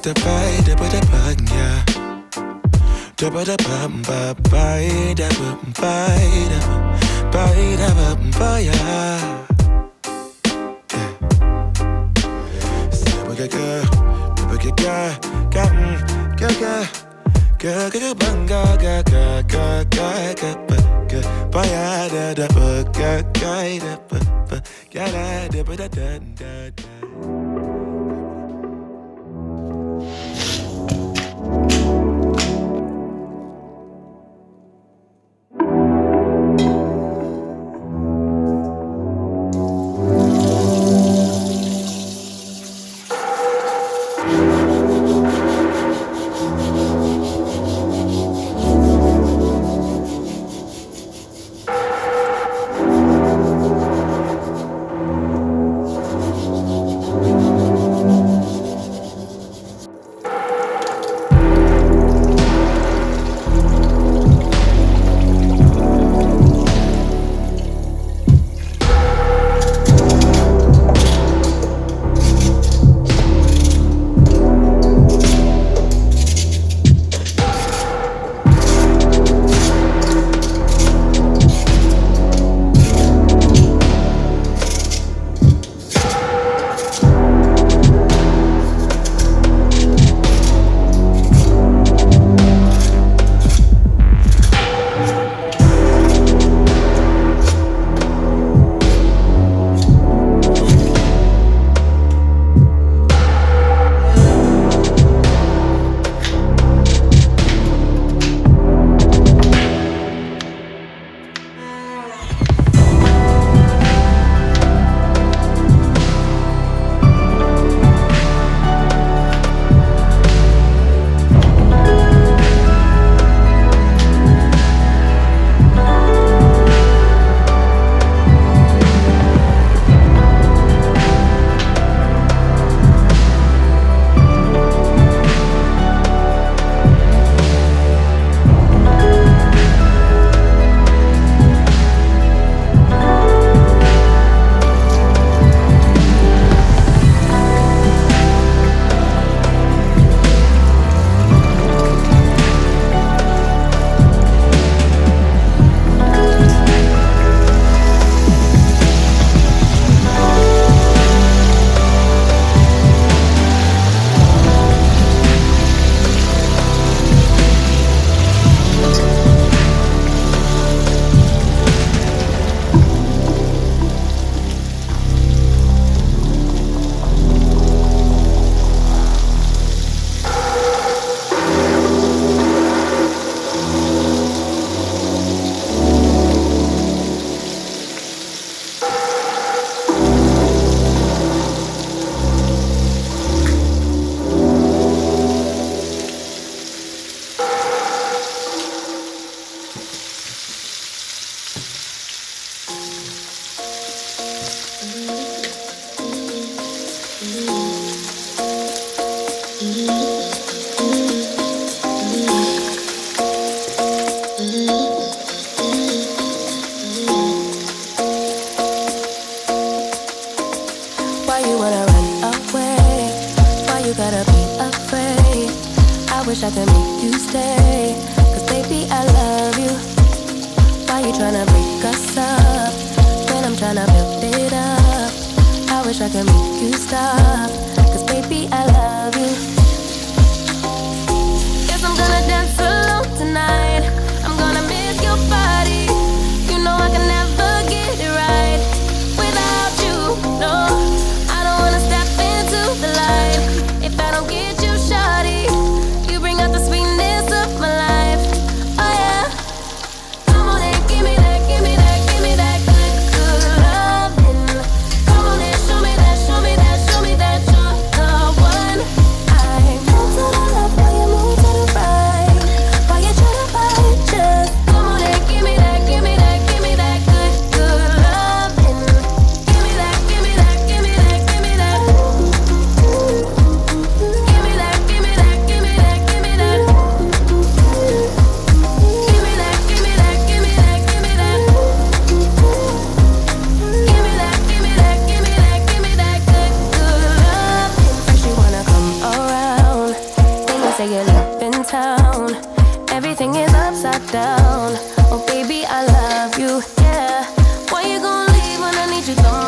the fight, the bug, yeah. The bum ba bite, the bite, fire. Say we get wish I could make you stay. Cause baby, I love you. Why you tryna break us up when I'm tryna build it up? I wish I could make you stop. Cause baby, I love you. Guess I'm gonna dance alone tonight. I'm gonna miss your body. You know I can never get it right without you, no. I don't wanna step into the light if I don't get you, shawty. You bring out the sweetness of my life, oh yeah. Come on and give me that, give me that, give me that good, good loving. Come on and show me that, show me that, show me that you're the one. I move to the left while you move to the right, while you try to find need you, don't